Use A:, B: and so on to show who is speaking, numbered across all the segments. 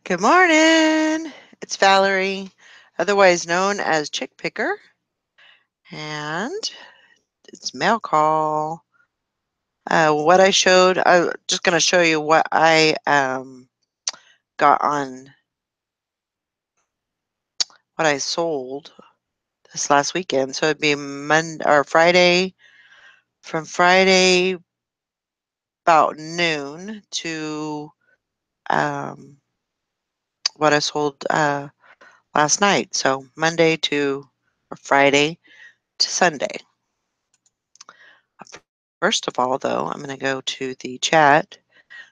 A: Good morning. It's Valerie, otherwise known as Chick Picker, and it's mail call. What I showed, I'm just going to show you what I got on what I sold this last weekend. So it'd be Monday or Friday, from Friday about noon to um, what I sold last night. So Monday to or Friday to Sunday. First of all, though, I'm going to go to the chat,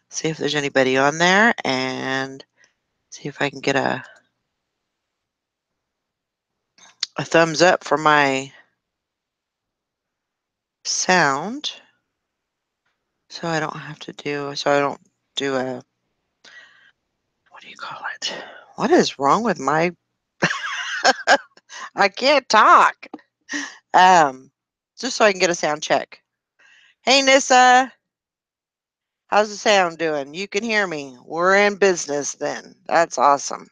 A: see if there's anybody on there, and see if I can get a thumbs up for my sound. So I don't have to do, so I don't do a, what do you call it? What is wrong with my, I can't talk. Um, just so I can get a sound check. Hey, Nissa, how's the sound doing? You can hear me. We're in business then. That's awesome.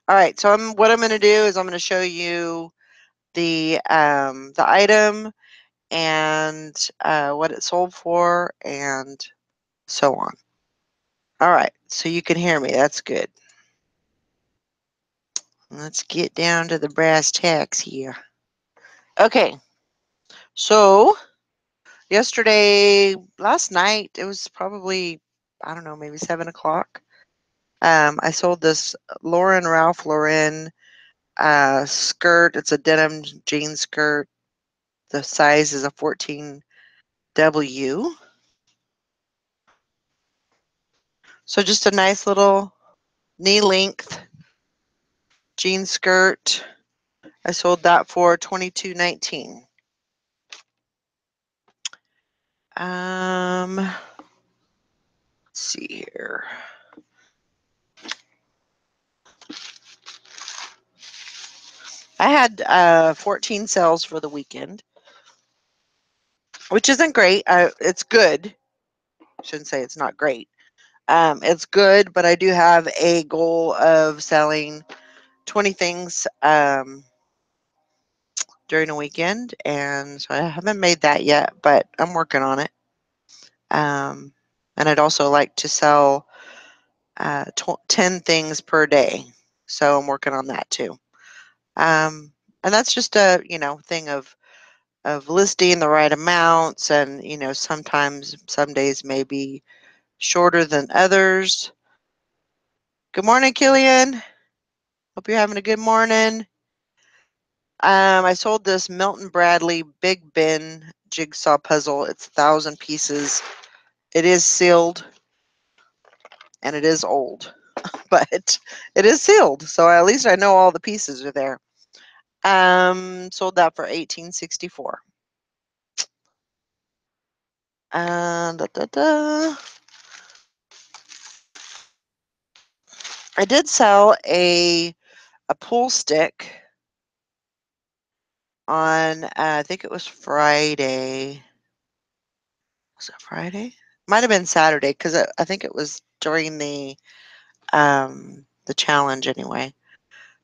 A: All right, so what I'm going to do is I'm going to show you the item and what it sold for and so on. All right, so you can hear me. That's good. Let's get down to the brass tacks here. Okay, so last night, it was probably, I don't know, maybe 7 o'clock. I sold this Ralph Lauren skirt. It's a denim jean skirt. The size is a 14W. So just a nice little knee length jean skirt. I sold that for $22.19. Let's see here. I had 14 sales for the weekend, which isn't great. It's good. I shouldn't say it's not great. It's good, but I do have a goal of selling 20 things during a weekend, and so I haven't made that yet, but I'm working on it. And I'd also like to sell 10 things per day, so I'm working on that too. And that's just a thing of listing the right amounts, and sometimes some days may be shorter than others. Good morning, Killian. Hope you're having a good morning. I sold this Milton Bradley Big Ben jigsaw puzzle. It's 1,000 pieces. It is sealed and it is old, but it is sealed, so at least I know all the pieces are there. Sold that for $18.64. And I did sell a pool stick on I think it was Friday. Was it Friday? Might have been Saturday because I think it was during the challenge anyway.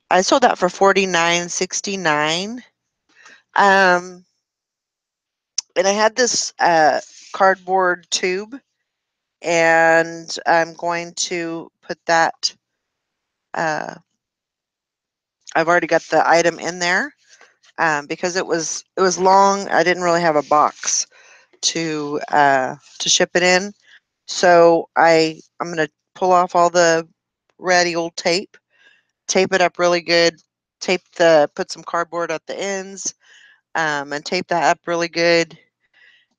A: I sold that for $49.69. Um, and I had this cardboard tube, and I'm going to put that. Uh, I've already got the item in there because it was long. I didn't really have a box to ship it in, so I'm gonna pull off all the ratty old tape it up really good, put some cardboard at the ends, and tape that up really good,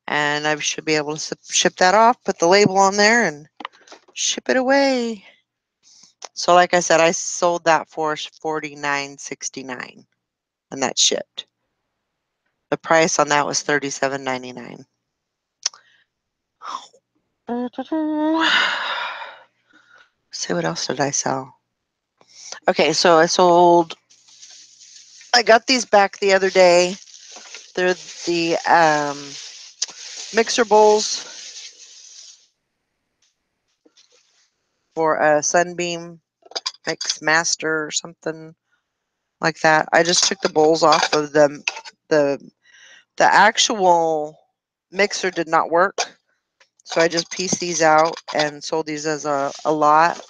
A: and I should be able to ship that off, put the label on there, and ship it away. So like I said, I sold that for $49.69, and that shipped. The price on that was $37.99. See, what else did I sell? Okay, so I got these back the other day. They're the mixer bowls for a Sunbeam Mix Master or something like that. I just took the bowls off of them. The actual mixer did not work, so I just pieced these out and sold these as a lot.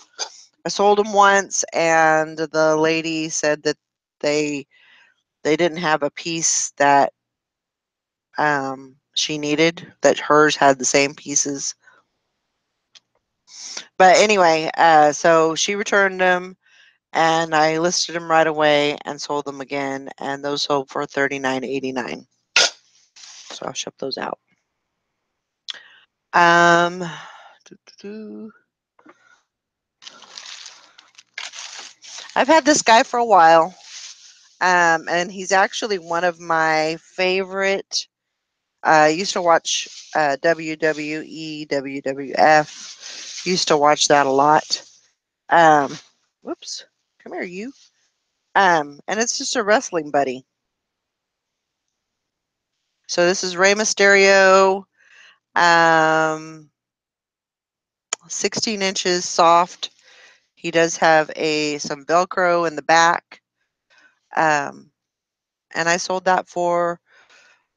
A: I sold them once, and the lady said that they didn't have a piece that she needed, that hers had the same pieces. But anyway, so she returned them, and I listed them right away and sold them again, and those sold for $39.89. So I'll ship those out. Um, I've had this guy for a while, and he's actually one of my favorite. I used to watch WWE, WWF. Used to watch that a lot. Um, whoops, come here, you. And it's just a wrestling buddy. So this is Rey Mysterio. Um, 16 inches soft. He does have some Velcro in the back. Um, and I sold that for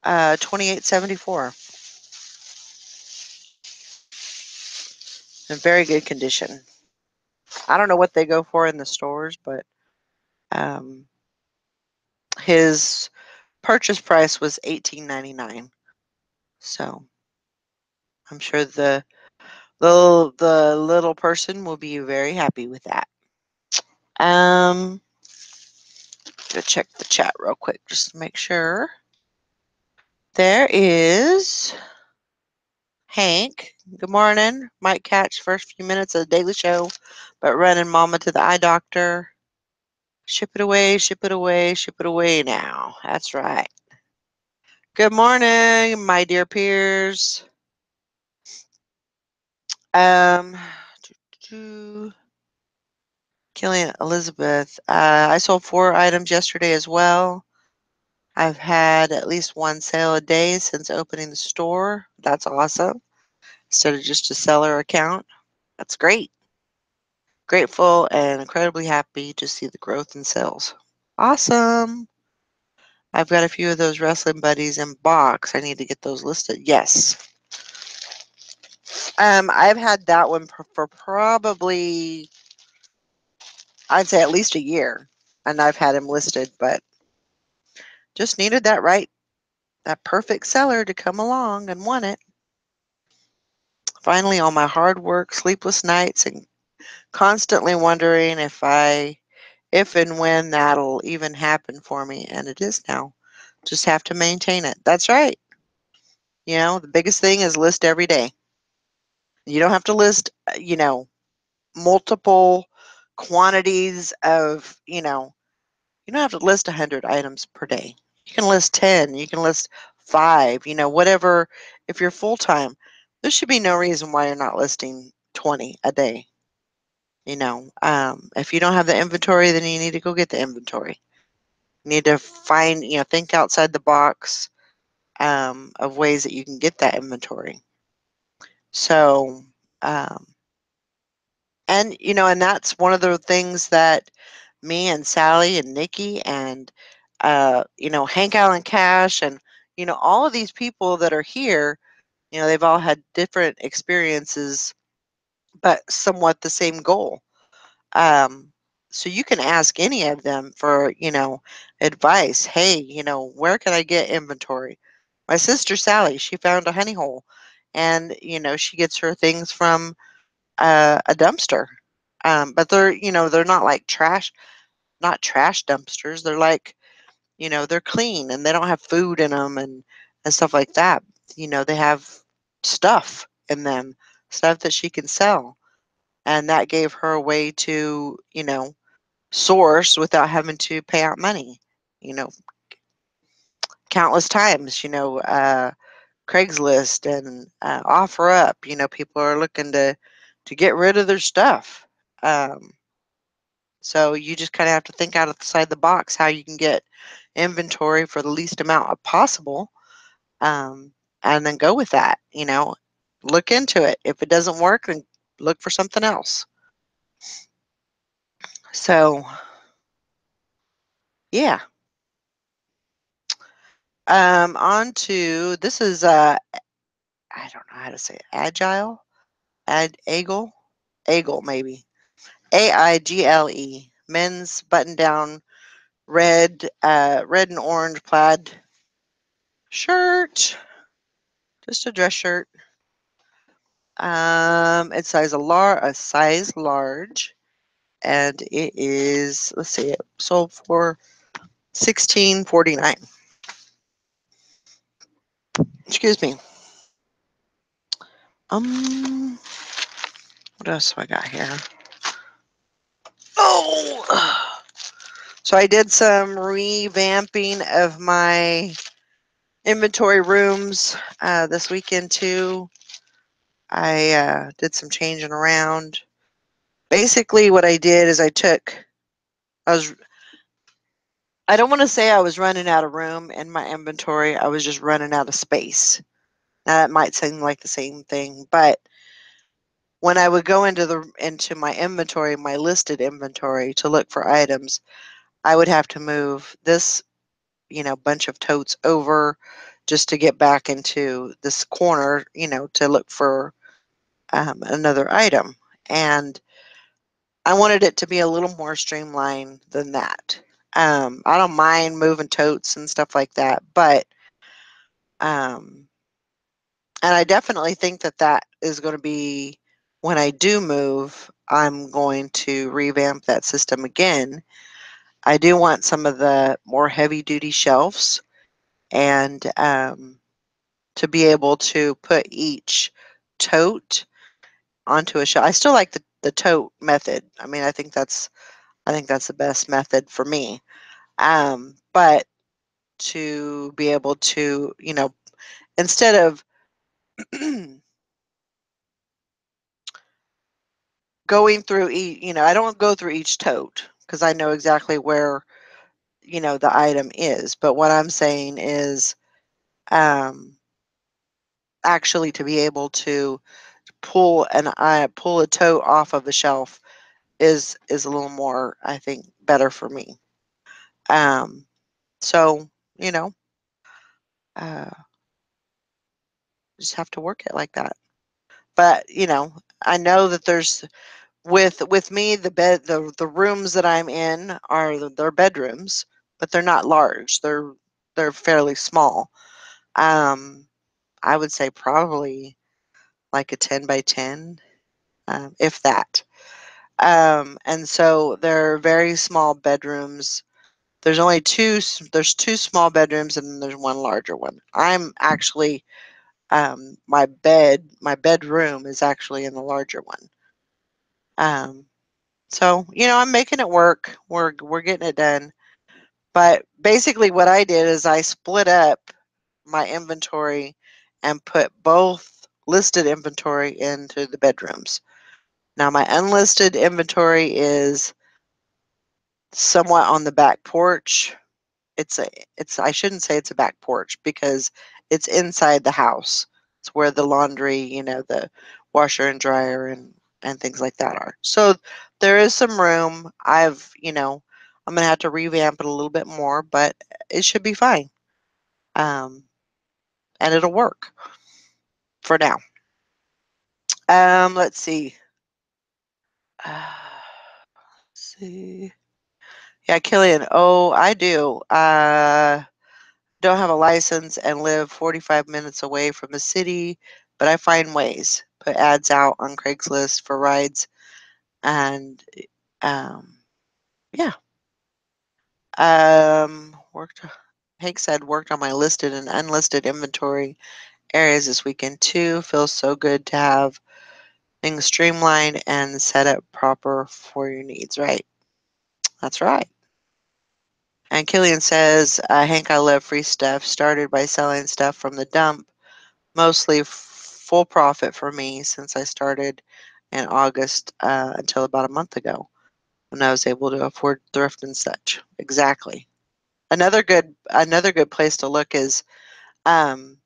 A: $28.74. In very good condition. I don't know what they go for in the stores, but um, his purchase price was $18.99. So I'm sure the little person will be very happy with that. Um, Go check the chat real quick just to make sure. There is Hank. Good morning. Might catch first few minutes of the Daily Show, but running Mama to the eye doctor. Ship it away, ship it away, ship it away now. That's right. Good morning, my dear peers. Um, Killian Elizabeth. I sold 4 items yesterday as well. I've had at least one sale a day since opening the store. That's awesome. Instead of just a seller account. That's great. Grateful and incredibly happy to see the growth in sales. Awesome. I've got a few of those wrestling buddies in box. I need to get those listed. Yes. I've had that one for probably, I'd say at least a year, and I've had him listed, but just needed that perfect seller to come along and want it. Finally, all my hard work, sleepless nights, and constantly wondering if and when that'll even happen for me, and it is now. Just have to maintain it. That's right. The biggest thing is list every day. You don't have to list, multiple quantities of, you don't have to list 100 items per day. You can list 10, you can list 5, whatever. If you're full time, there should be no reason why you're not listing 20 a day. If you don't have the inventory, then you need to go get the inventory. You need to find, think outside the box of ways that you can get that inventory. So, and that's one of the things that me and Sally and Nikki and, Hank Allen Cash and, all of these people that are here, they've all had different experiences, but somewhat the same goal. Um, so you can ask any of them for, advice. Hey, where can I get inventory? My sister Sally, she found a honey hole, and she gets her things from a dumpster. But they're not like not trash dumpsters. They're like, they're clean and they don't have food in them and stuff like that. They have stuff in them, stuff that she can sell, and that gave her a way to, source without having to pay out money. You know, Countless times, Craigslist and OfferUp. People are looking to get rid of their stuff. So you just kind of have to think outside the box how you can get inventory for the least amount possible, um, and then go with that. Look into it. If it doesn't work, then look for something else. So, yeah. On to this is I don't know how to say it. Agile, Agle, Agle maybe. AIGLE. Men's button-down red and orange plaid shirt. Just a dress shirt. It's a size large, and it is, let's see, it sold for $16.49. Excuse me. Um, what else have I got here? Oh, so I did some revamping of my inventory rooms this weekend too. I did some changing around. Basically, what I did is I was, I don't want to say I was running out of room in my inventory. I was just running out of space. Now that might seem like the same thing, but when I would go into my inventory, my listed inventory to look for items, I would have to move this, bunch of totes over just to get back into this corner, to look for another item. And I wanted it to be a little more streamlined than that. I don't mind moving totes and stuff like that, but um, and I definitely think that that is going to be when I do move. I'm going to revamp that system again. I do want some of the more heavy duty shelves and to be able to put each tote onto a shelf. I still like the tote method. I mean, I think that's the best method for me. But to be able to, instead of going through I don't go through each tote because I know exactly where, the item is. But what I'm saying is, um, actually to be able to pull a tote off of the shelf is a little more, I think, better for me. Um, so, you know, uh, just have to work it like that. But, I know that there's with me the rooms that I'm in they're bedrooms, but they're not large. They're fairly small. Um, I would say probably like a 10 by 10, if that. And so they're very small bedrooms. There's two small bedrooms and then there's one larger one. I'm actually my bedroom is actually in the larger one. Um, so I'm making it work. We're getting it done. But basically, what I did is I split up my inventory and put both listed inventory into the bedrooms. Now, my unlisted inventory is somewhat on the back porch. It's a it's I shouldn't say it's a back porch because it's inside the house. It's where the laundry, the washer and dryer and things like that are. So there is some room. I'm gonna have to revamp it a little bit more, but it should be fine. Um, and it'll work for now. Let's see. Let's see. Yeah, Killian. Oh, I do. Don't have a license and live 45 minutes away from the city, but I find ways. Put ads out on Craigslist for rides, and um, yeah. Worked. Hank said worked on my listed and unlisted inventory areas this weekend too. Feels so good to have things streamlined and set up proper for your needs. Right. That's right. And Killian says, Hank, I love free stuff. Started by selling stuff from the dump, mostly full profit for me since I started in August until about a month ago when I was able to afford thrift and such. Exactly. Another good place to look is, um,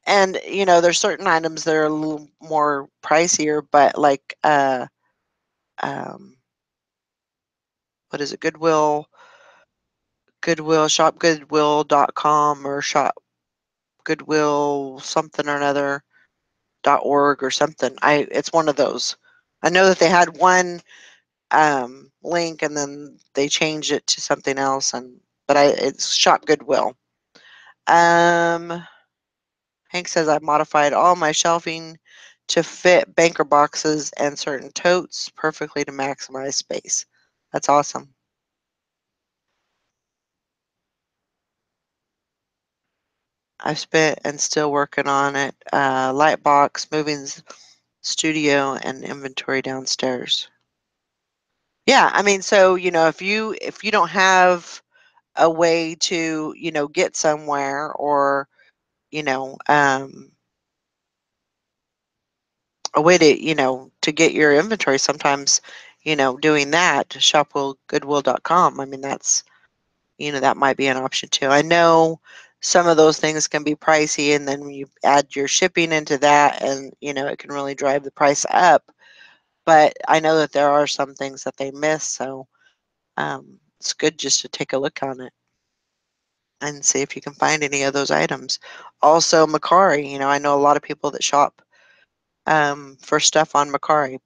A: and there's certain items that are a little more pricier, but like um, what is it, shopgoodwill.com or shop goodwill something or another .org or something. It's one of those. I know that they had one link and then they changed it to something else, but it's Shop Goodwill. Hank says I modified all my shelving to fit banker boxes and certain totes perfectly to maximize space. That's awesome. I've spent and still working on it. Light box, moving studio, and inventory downstairs. Yeah, I mean, so if you don't have a way to get somewhere, or you know a way to get your inventory, sometimes doing that, shopgoodwill.com. I mean, that might be an option too. I know some of those things can be pricey, and then when you add your shipping into that, and it can really drive the price up. But I know that there are some things that they miss, so it's good just to take a look on it and see if you can find any of those items. Also, Macari, I know a lot of people that shop for stuff on Macari.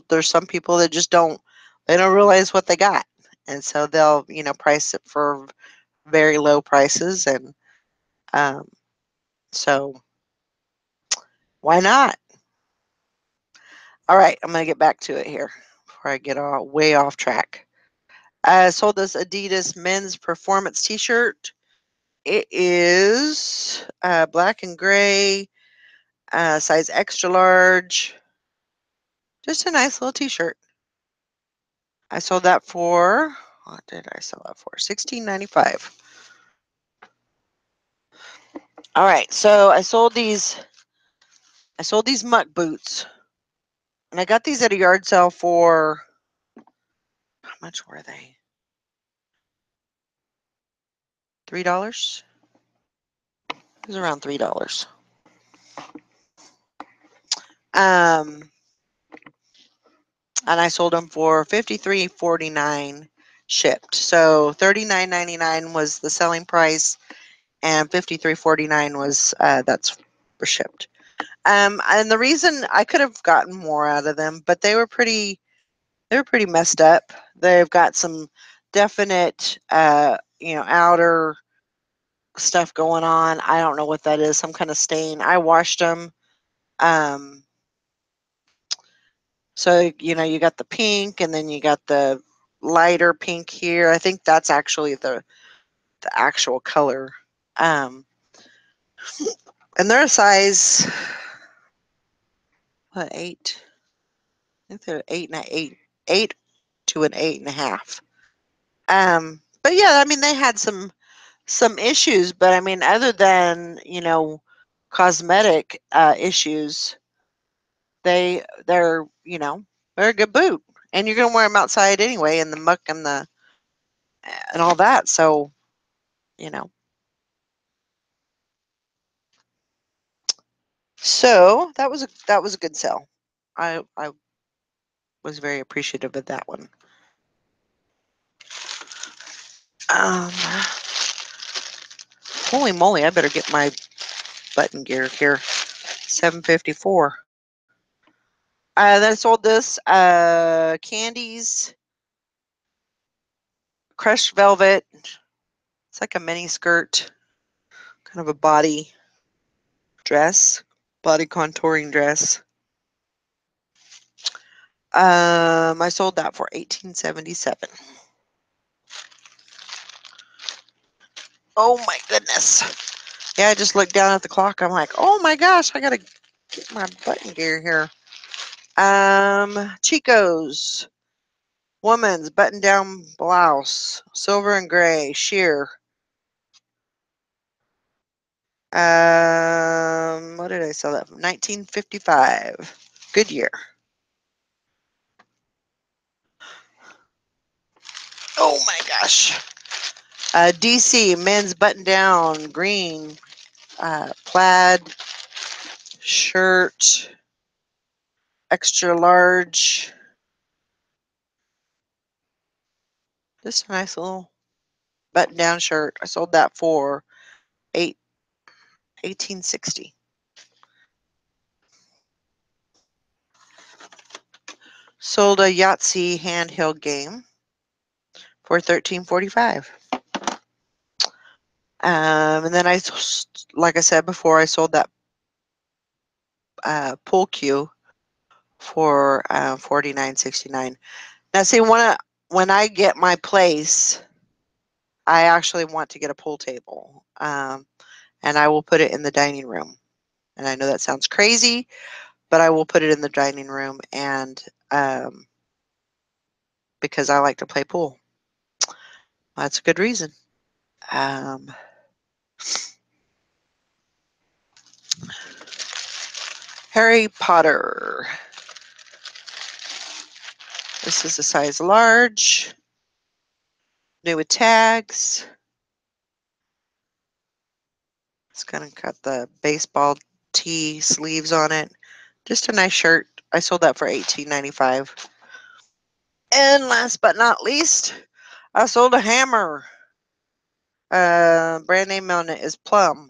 A: There's some people that just they don't realize what they got, and so they'll price it for very low prices, and um, so why not? All right, I'm gonna get back to it here before I get all way off track. I sold this Adidas men's performance T-shirt. It is black and gray, size extra large. Just a nice little T-shirt. I sold that for, what did I sell that for? $16.95. All right, so I sold these muck boots, and I got these at a yard sale for, how much were they? $3. It was around $3. Um, and I sold them for $53.49 shipped. So $39.99 was the selling price, and $53.49 was that's for shipped. And the reason I could have gotten more out of them, but they were pretty messed up. They've got some definite outer stuff going on. I don't know what that is, some kind of stain. I washed them. Um, so you got the pink, and then you got the lighter pink here. I think that's actually the actual color. Um, and they're a size, what, 8? I think they're 8 to an 8.5. But yeah, I mean, they had some issues, but I mean, other than cosmetic issues, they're a good boot, and you're gonna wear them outside anyway in the muck and all that. So you know, so that was a good sell. I was very appreciative of that one. Um, Holy moly! I better get my button gear here. 754. Then I sold this candies, crushed velvet. It's like a mini skirt, kind of a body contouring dress. I sold that for $18.77. Oh my goodness! Yeah, I just looked down at the clock. I'm like, oh my gosh, I gotta get my button gear here. Chico's woman's button-down blouse, silver and gray, sheer. What did I sell that for? $19.55. Good year. Oh my gosh. DC men's button-down green plaid shirt, extra large. Just a nice little button-down shirt. I sold that for $18.60. Sold a Yahtzee handheld game for $13.45. And then like I said before, I sold that pool cue for $49.69. Now, see, when I get my place, I actually want to get a pool table, and I will put it in the dining room. And I know that sounds crazy, but I will put it in the dining room, and because I like to play pool. That's a good reason. Um, Harry Potter. This is a size large. New with tags. It's gonna got the baseball tee sleeves on it. Just a nice shirt. I sold that for $18.95. And last but not least, I sold a hammer. Brand name on it is Plum,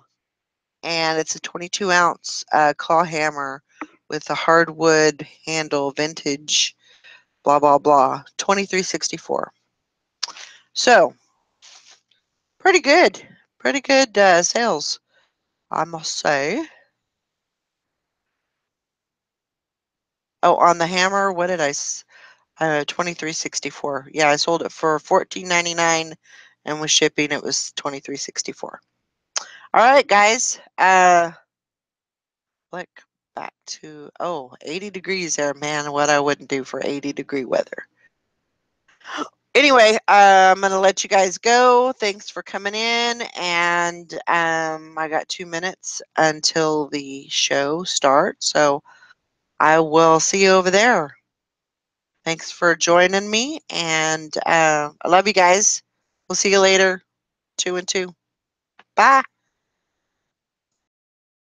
A: and it's a 22-ounce claw hammer with a hardwood handle, vintage, blah blah blah. $23.64. So pretty good sales, I must say. Oh, on the hammer, what did I? $23.64. Yeah, I sold it for $14.99, and with shipping, it was $23.64. All right, guys. Flick back to 80 degrees there, man. What I wouldn't do for 80-degree weather. Anyway, I'm gonna let you guys go. Thanks for coming in, and I got 2 minutes until the show starts, so I will see you over there. Thanks for joining me, and I love you guys. We'll see you later. 2 and 2. Bye.